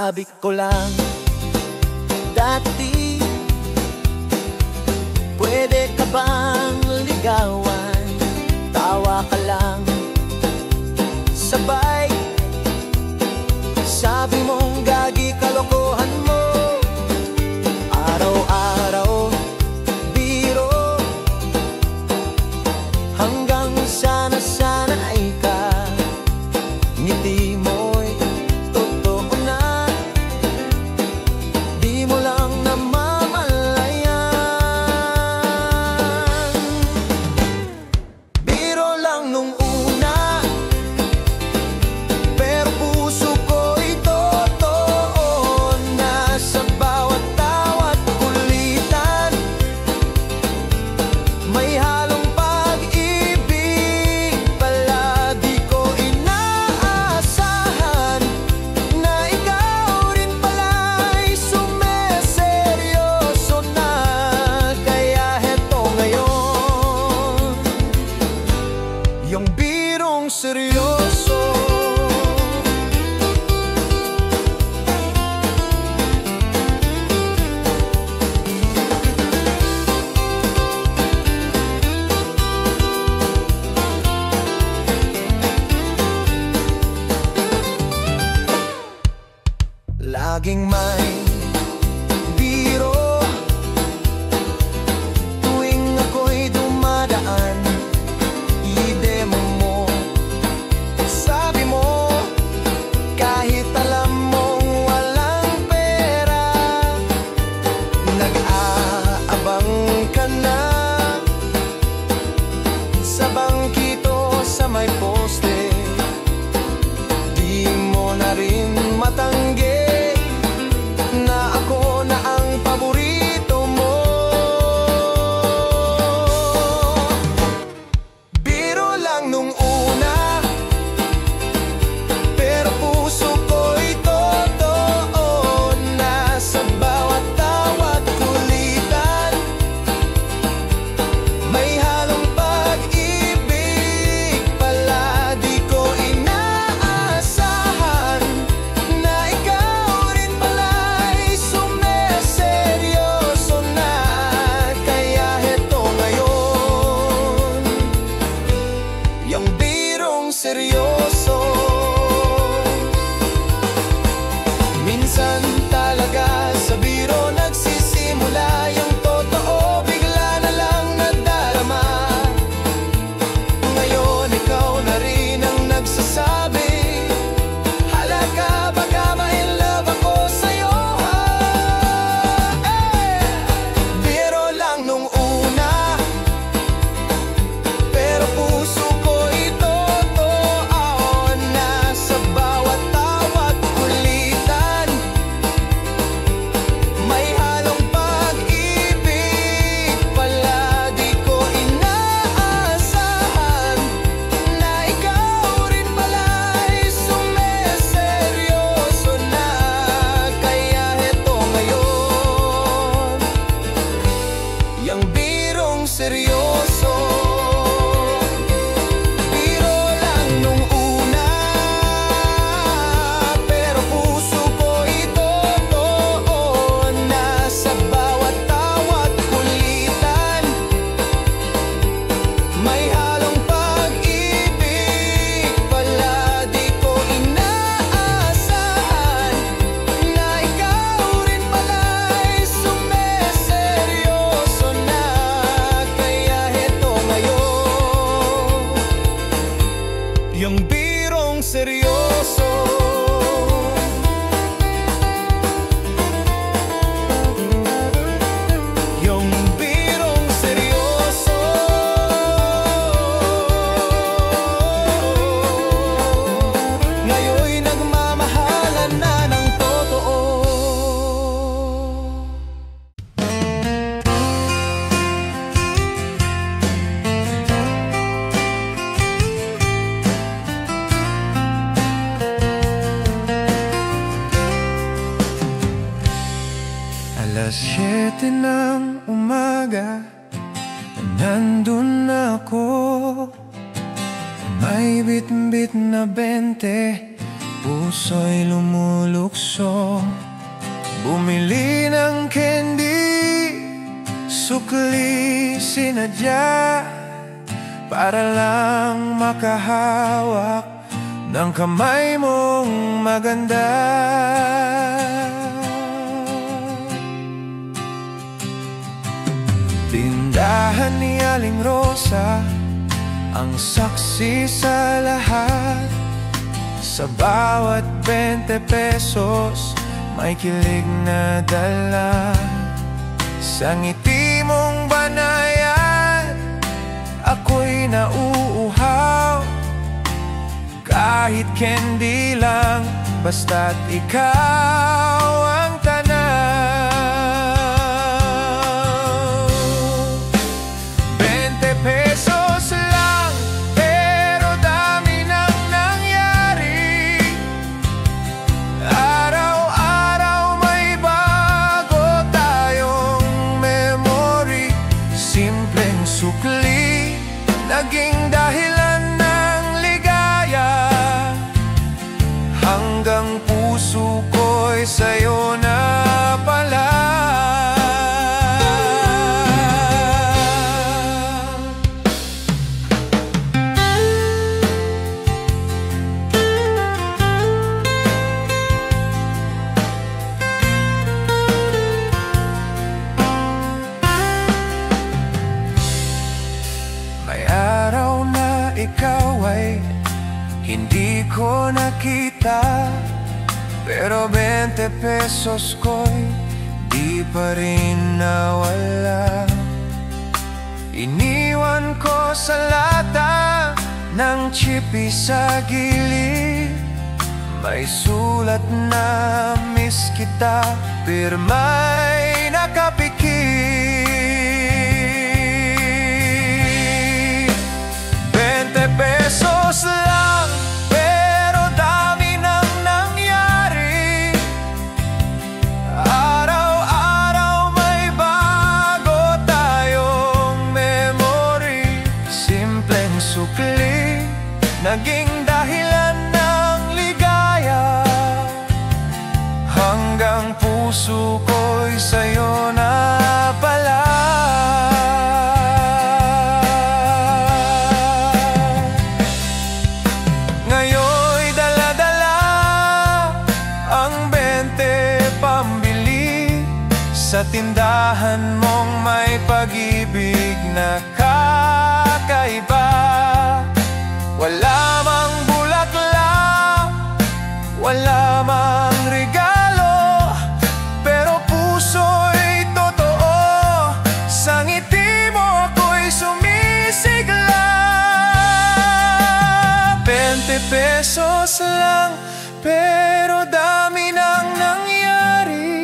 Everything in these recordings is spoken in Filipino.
Sabi ko lang dati, pwede ka bang ligawan? Tawa ka lang sabay, sabi mong gagi kalokohan mo. Araw-araw biro, hanggang sana-sanay ka. Ngiti mo'y totoo na, di mo lang namamalayan. Biro lang nung una, pero puso ko'y totoo na. Sa bawat tawa't kulitan, may halong pag-ibig. Palagi ko inaasahan na ikaw rin pala'y sumeseryoso na. Kaya heto ngayon, yung birong seryoso. Laging may biro tuwing ako'y dumadaan. I-demo mo, sabi mo, kahit alam mong walang pera. Nag-aabang ka na sa bangkito sa may poste. Di mo na rin matanggi na ako na ang paborito mo. Biro lang nung una, pero puso ko'y totoo na. Sa bawat tawa't kulitan, may halong pag-ibig. Palagi ko inaasahan na ikaw rin pala'y sumeseryoso na. Kaya heto ngayon, yung birong seryoso. Minsan talaga sa biro nagsisimula yung totoo, bigla na lang nadarama. Ngayon ikaw na rin ang nagsasabi, halaka baka ma-inlove ako sa'yo. Biro lang nung una, pero puso ko'y totoo na. Sa bawat tawa't kulitan, may halong pag-ibig. Palagi ko inaasahan na ikaw rin pala'y sumeseryoso na. Kaya heto ngayon, yung birong seryoso. Biro lang nung una, pero puso ko'y totoo na. Sa bawat tawa't kulitan, may halong pag-ibig. Palagi ko inaasahan na ikaw rin pala'y sumeseryoso na. Kaya heto ngayon, yung birong seryoso. Yung birong seryoso. Ngayon'y nagmamahalan na ng totoo. Alas 7 ng umaga, nandun ako. May bit-bit na 20 puso'y lumulukso. Bumili ng candy, sukli sinadya, para lang makahawak ng kamay mong maganda. Tindahan ni Aling Rosa ang saksi sa lahat. Sa bawat 20 pesos may kilig na dala. Sa ngiti mong banayad ako'y nauuhaw. Kahit candy lang, basta't ikaw ang tanaw. 20 pesos lang, pero dami nang nangyari. Araw-araw may bago tayong memory. Simpleng sukli, naging dahilan ng ligaya. Hanggang puso ko'y sa'yo na pala. May araw na ikaw ay hindi ko nakita, pero 20 pesos ko'y di pa rin nawala. Iniwan ko sa lata ng chippy sa gilid. May sulat na miss kita, pirma'y nakapikit. 20 pesos lang, pero dami nang nangyari. Araw-araw may bago tayong memory. Simpleng sukli, naging dahilan ng ligaya. Hanggang puso ko'y sa'yo na pala. Ngayon'y dala-dala ang 20 pambili. Sa tindahan mong may pag-ibig na kakaiba. Wala mang bulaklak, wala mang regalo, pero puso'y totoo. Sa ngiti mo ako'y sumisigla. 20 pesos lang, pero dami nang nangyari.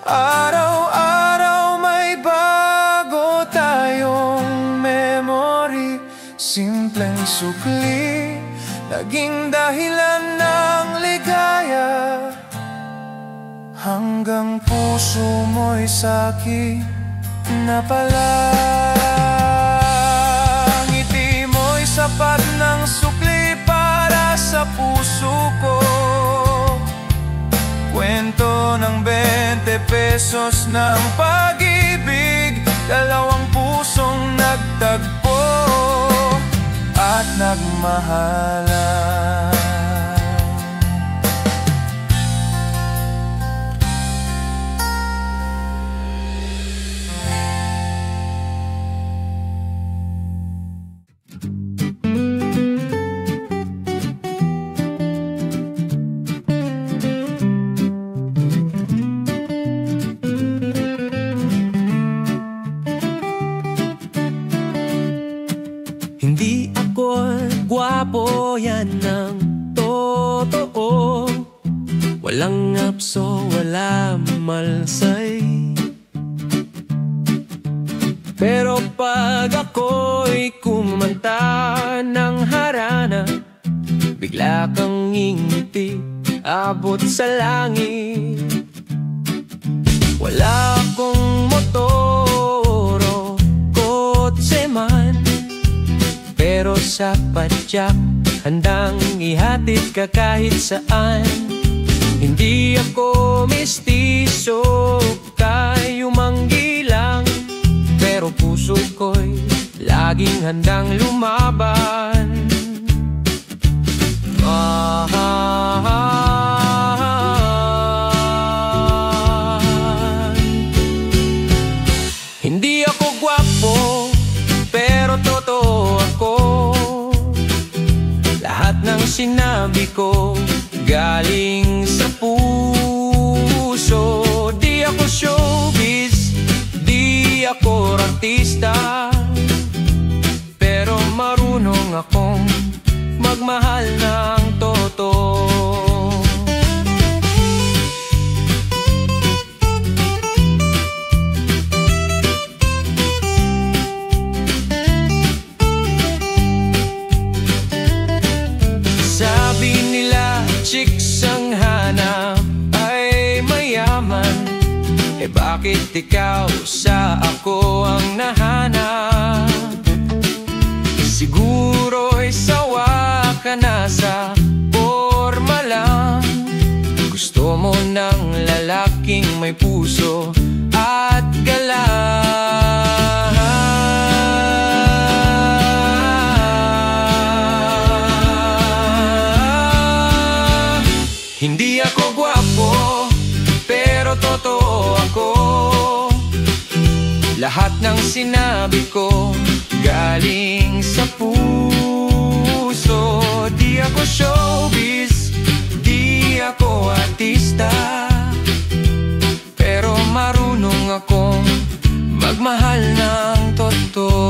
Araw-araw may bago tayong memory. Simpleng sukli, naging dahilan ng ligaya. Hanggang puso mo'y sa'kin na pala. Ngiti mo'y sapat ng sukli para sa puso ko. Kwento ng 20 pesos ng pag-ibig, dalawang pusong nagtagpo at nagmahalan. Hindi ako gwapo, yan ang totoo. Walang apso, wala malsay. Pero pag ako'y kumanta ng harana, bigla kang ngingiti, abot sa langit. Wala akong motoro, kotse man, pero sa padyak handang ihatid ka kahit saan. Hindi ako mistiso, kayo manggilang, pero puso ko'y laging handang lumaban. Hindi ako gwapo, pero totoo ako. Lahat ng sinabi ko galing sa puso. Di ako showbiz, di ako artista, pero marunong akong magmahal ng totoo. Sabi nila chicks ang hanap ay mayaman, eh bakit ikaw sa ako ang nahanap? Siguro'y sawa ka na sa forma lang. Gusto mo ng lalaking may puso at galang. Hindi ako gwapo, pero totoo ako. Lahat ng sinabi ko galing sa puso. Di ako showbiz, di ako artista, pero marunong akong magmahal ng totoo.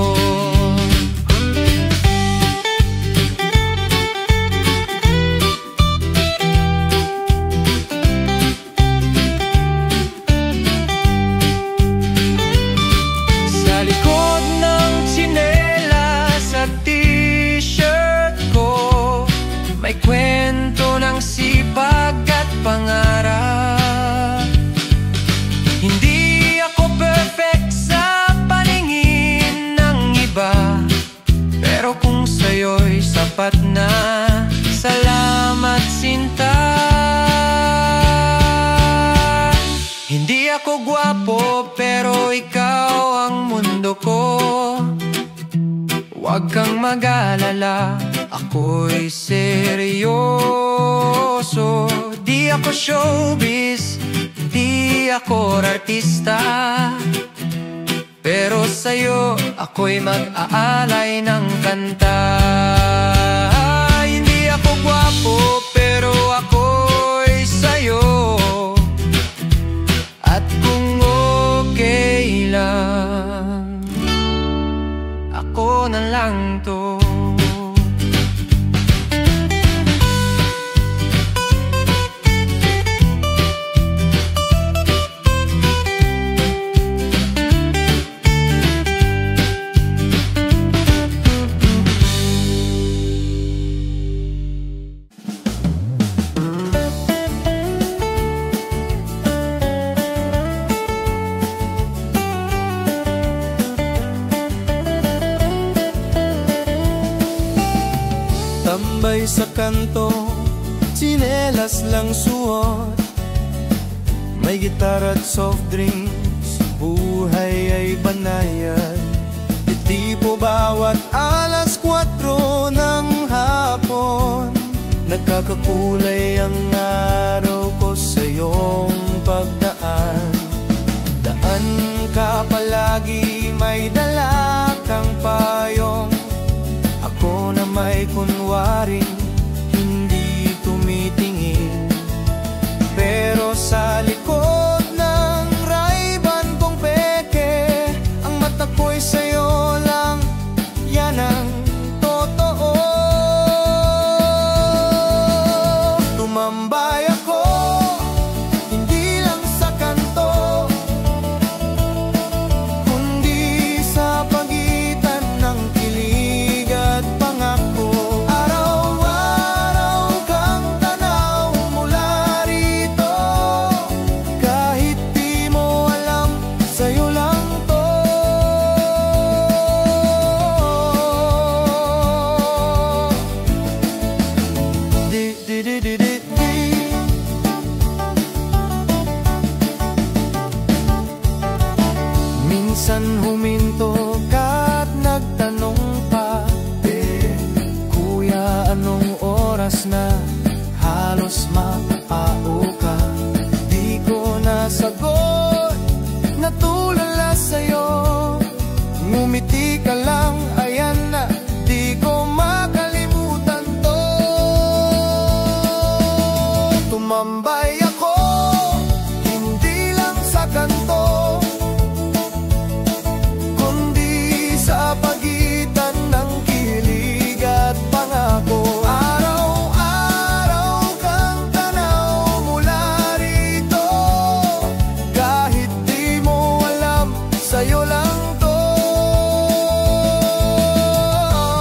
May kwento ng sipag at pangarap. Hindi ako perfect sa paningin ng iba, pero kung sa'yo'y sapat na, salamat sinta. Hindi ako gwapo, pero ikaw ang mundo ko. Huwag kang mag-alala, ako'y seryoso. Di ako showbiz, di ako artista, pero sa'yo ako'y mag-aalay ng kanta. Hindi ako gwapo, pero ako'y sa'yo, at kung okay lang, ako na lang to. Tambay sa kanto, tsinelas lang suot, may gitara at soft drinks, buhay ay banayad. Di tipo bawat alas 4 ng hapon, nagkakakulay ang araw ko sa iyong pagdaan. Daan ka palagi, may dala kang payong, ako na may kunwaring hindi tumitingin, pero sa likod ng Ray-Ban kong peke, ang mata ko'y sa'yo lang, yan ang totoo. Tumambay ako, hindi lang sa kanto, kundi sa pagitan ng kilig at pangako. Araw-araw anong oras na, halos mapao ka. Di ko nasagot, natulala sa'yo. Ngumiti ka lang, ayan na, di ko makalimutan to. Tumambay ako, hindi lang sa kanto, kundi sa pagitan ng kilig at pangako. Araw-araw kang tanaw mula rito, kahit di mo alam, sa'yo lang to.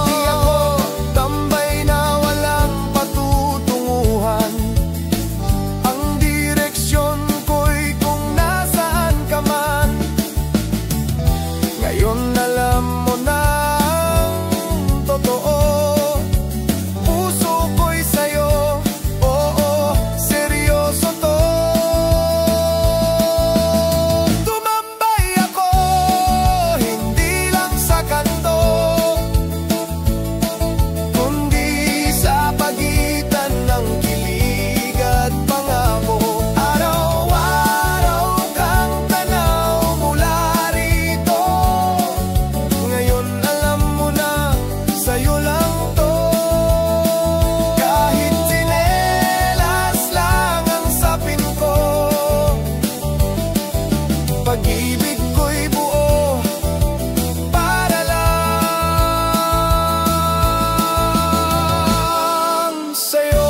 Di ako tambay na walang patutunguhan, ang direksyon ko'y kung nasaan ka man. Ngayon alam mo na ang totoo, puso ko'y sa'yo, oo, seryoso to. Tumambay ako, hindi lang sa kanto, kundi sa pagitan ng kilig at pangako. Araw-araw kang tanaw mula rito, ngayon alam mo na, sa'yo lang to. Kahit tsinelas lang ang sapin ko, pag-ibig ko'y buo para lang sa'yo.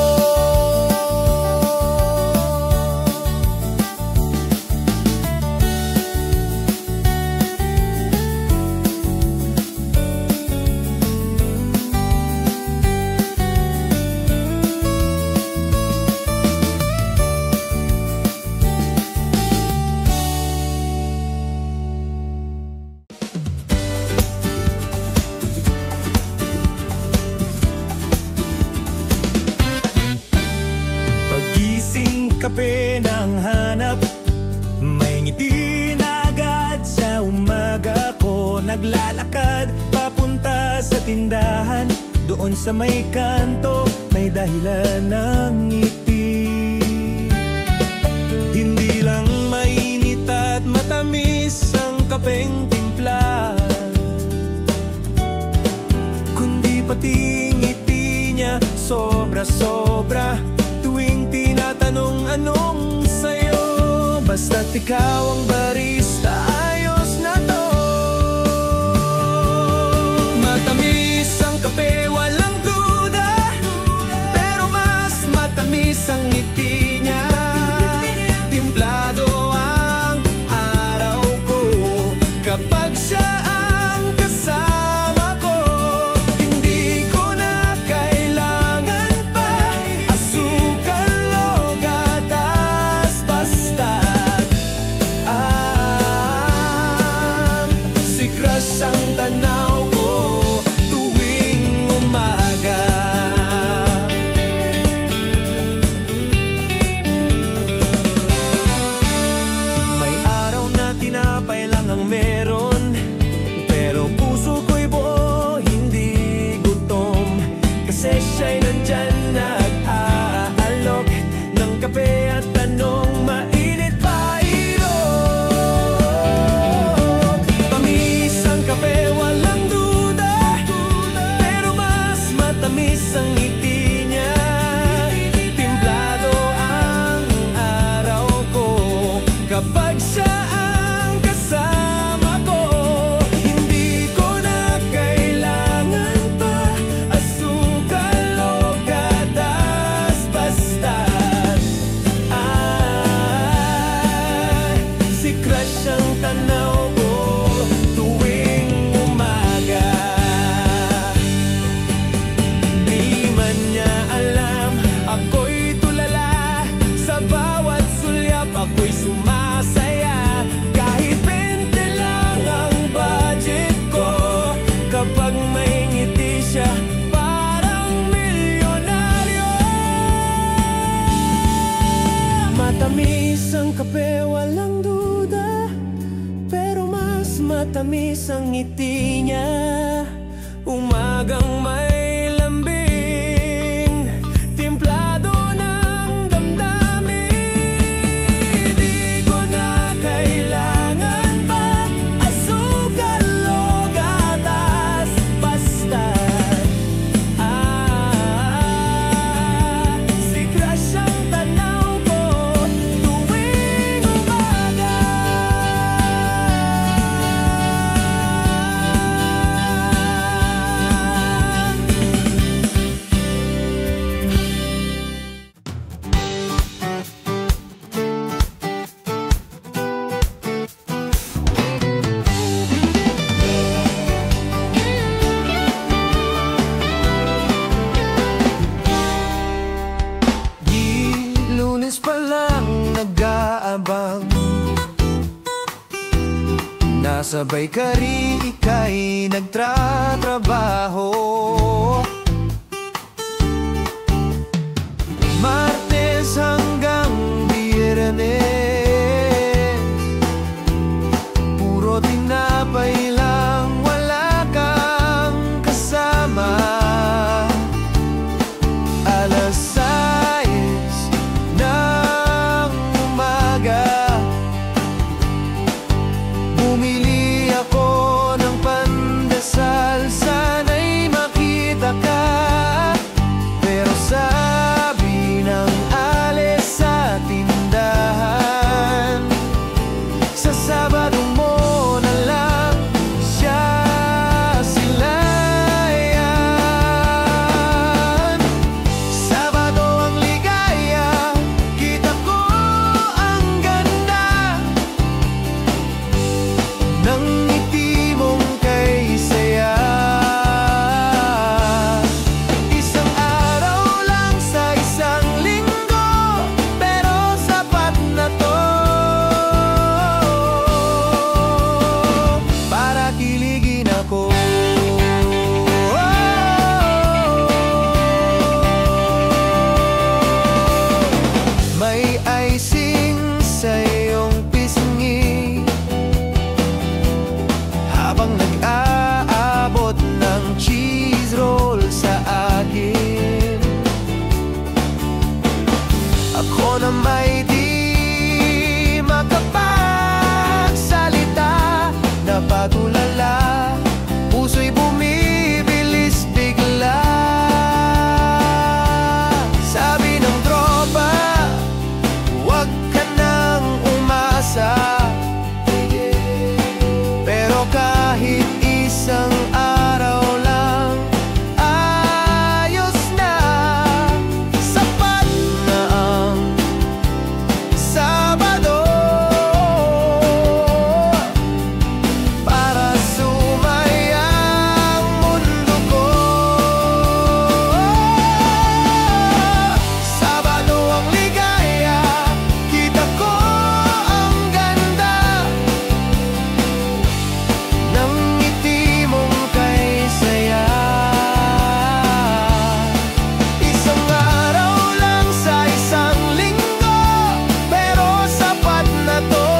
Pagising kape ng hanap, may ngiti na agad sa umaga ko. Naglalakad papunta sa tindahan, doon sa may kanto, may dahilan ng ngiti. Hindi lang mainit at matamis ang kapeng timpla, kundi pati ngiti niya sobra-sobra. Tuwing tinatanong anong sa'yo, basta't ikaw ang barista, ayos na to. Matamis ang kape, walang duda, pero mas matamis ang ngiti niya. Timplado ang araw ko kapag siya ang kasama ko. Hindi ko na kailangan pa asukal o gatas, basta't si crush ang tanaw ko tuwing umaga. May araw na tinapay lang ang meron, pero puso ko'y buo, hindi gutom. Kasi siya'y nandyan nag-aalok ng kape at tanong, mainit pa ilog. Tamis ang kape, walang duda, pero mas matamis ang ngiti niya. Timplado ang araw ko kapag siya ang kasama ko. Hindi ko na kailangan pa asukal o gatas, basta't si crush ang tanaw ko tuwing umaga. Di man niya alam, ako'y tulala, sa bawat sulyap ako'y sumasaya. Kahit 20 lang ang budget ko, kapag may ngiti siya, parang milyonaryo. Matamis ang kape, walang duda, pero mas matamis ang ngiti niya. Umagang may lambing, sabay ka rin ika'y nagtratrabaho. Martes hanggang Biyernes, puro tinapay lang, wala kang kasama. Alas 6 ng umaga, bumili ako ng pandesal, sana'y makita ka. Pero sabi ng alis sa tindahan, sa Sabado mo na lang siya silayan. Sabado ang ligaya, kita ko ang ganda ng ngiti mong kay saya. Isang araw lang sa isang linggo, pero sapat na to para kiligin ako. May icing sa iyong pisngi, habang nag-aabot ng cheese roll sa akin. Ako na may di makapagsalita, napatulala, puso'y bumibilis bigla. Sabi ng tropa, huwag ka nang umasa, pero kahit isang araw lang, ayos na. Sapat na ang Sabado para sumaya ang mundo ko. Sabado ang ligaya, kita ko ang ganda ng ngiti mong kay saya. Isang araw lang sa isang linggo, pero sapat na to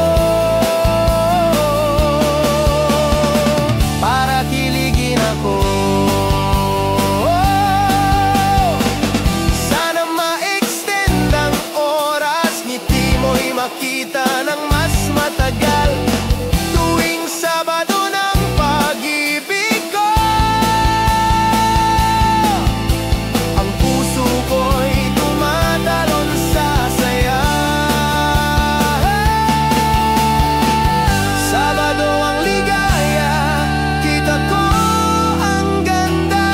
para kiligin ako. Sana ma-extend ang oras, ngiti mo'y makita ng mas matagal, tuwing Sabado ng pag-ibig ko. Ang puso ko'y tumatalon sa saya. Sabado ang ligaya, kita ko ang ganda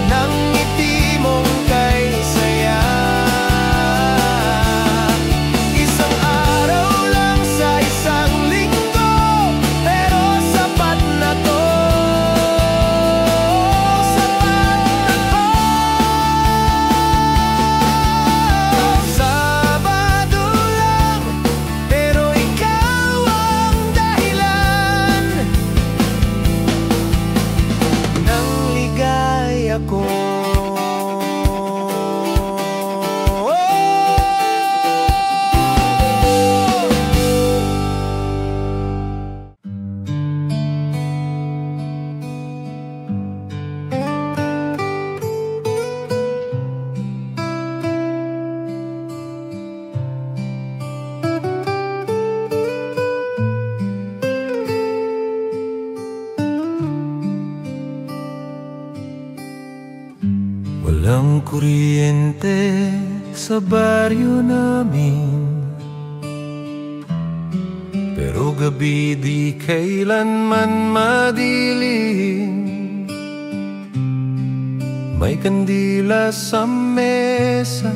ng ngiti mong kay saya. Isang araw lang sa isang linggo, pero sapat na to. Sapat na to. Sabado lang, pero ikaw ang dahilan ng ligaya ko. Walang kuryente sa baryo namin, pero gabi di kailanman madilim. May kandila sa mesa,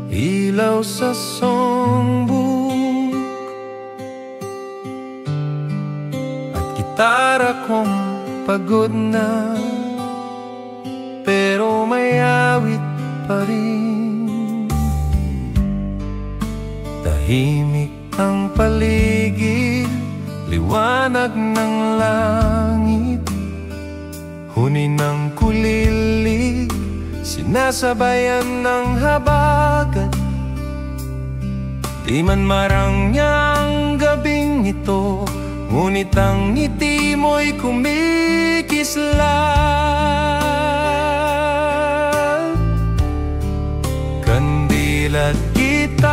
ilaw sa songbook, at gitara kong pagod na, pero may awit pa rin. Tahimik ang paligid, liwanag ng langit, huni ng kulilig, sinasabayan ng habagat. Di man marangya ang gabing ito, ngunit ang ngiti mo'y kumikislap. Kandil at gitara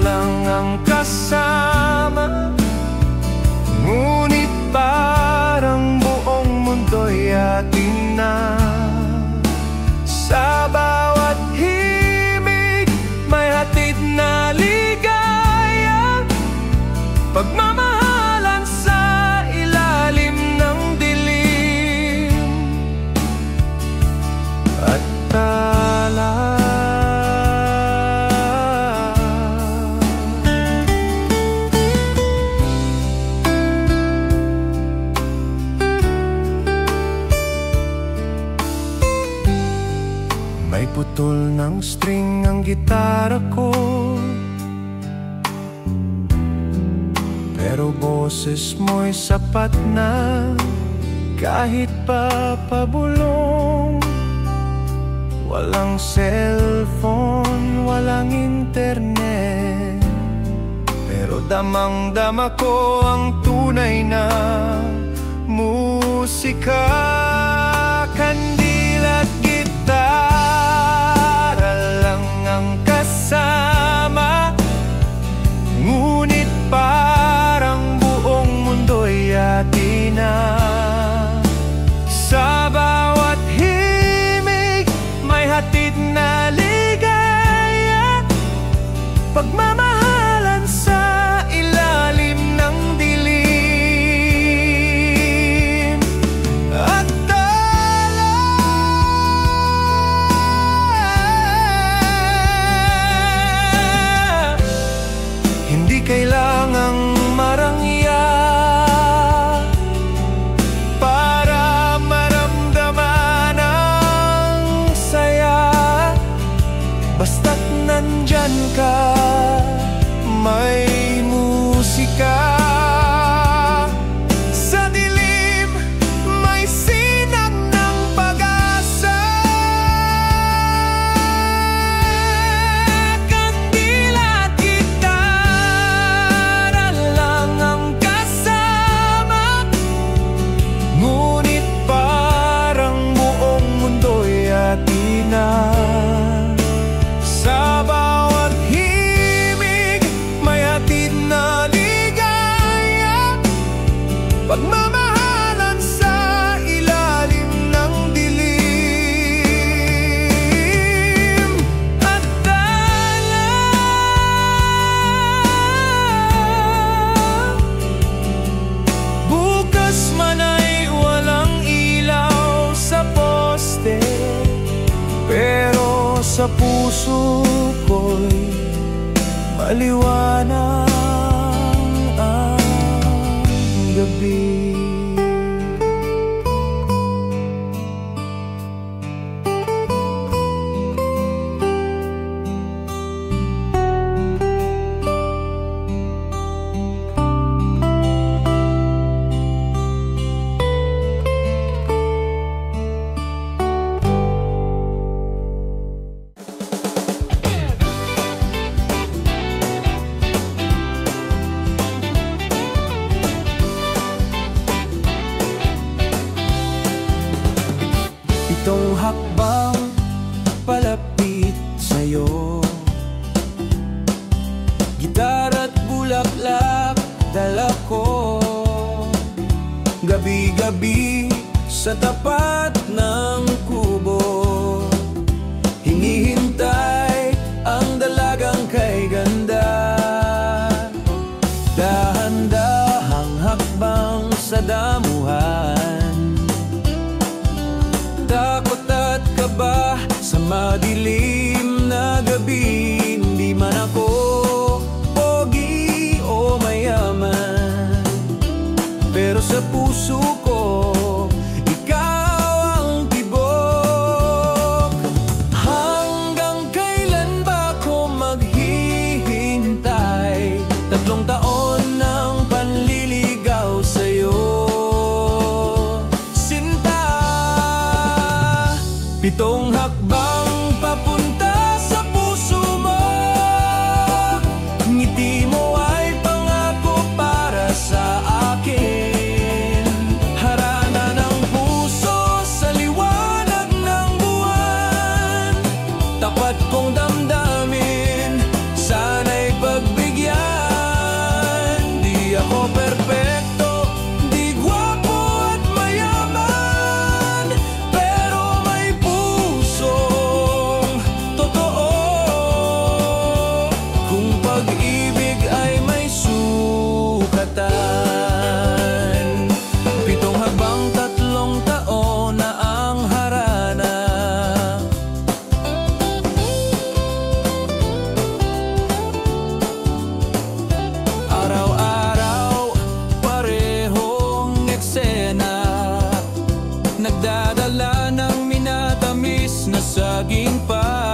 lang ang kasama, ngunit parang buong mundo'y atin na. Sa bawat himig may hatid na ligaya, pagmamahalan sa ilalim ng dilim at tala. May putol ng string ang gitara ko, pero boses mo'y sapat na kahit pa pabulong. Walang cellphone, walang internet, pero damang-dama ko ang tunay na musika. Kandil at gitara lang ang kasama, ngunit parang buong mundo'y atin na. Sa bawat himig may hatid na ligaya, pagmamahalan sa ilalim ng dilim at tala. Hindi kailangang marangya para maramdaman ang saya. Basta't nandyan ka, may musika. Sa dilim may sinag ng pag-asa. Kandil at gitara lang ang kasama, ngunit parang buong mundo'y atin na. Sa bawat himig may hatid na ligaya, pagmamahalan sa ilalim ng dilim at tala. Bukas man ay walang ilaw sa poste, pero sa puso ko'y maliwanag ang gabi. Itong hakbang palapit sa'yo, gitara't bulaklak dala ko. Gabi-gabi sa tapat ng kubo, hinihintay ang dalagang kay ganda. Dahan-dahang hakbang sa damuhan, takot at kaba sa madilim na gabi. Hindi man ako pogi o mayaman, pero sa puso ko ikaw ang tibok. Hanggang kailan ba ako maghihintay? 3 taon nang Pitong hakbang papunta sa puso mo. Ngiti mo ay pangako para sa akin. Harana ng puso sa liwanag ng buwan. Tapat kong damdamin, sana'y pagbigyan. Di ako perpekto, di gwapo at mayaman, pero may pusong totoo. Kung pag-ibig ay may sukatan. Pitong habang 3 taon na ang harana. Araw-araw, parehong eksena. Nagdadala ng minatamis na saging pa.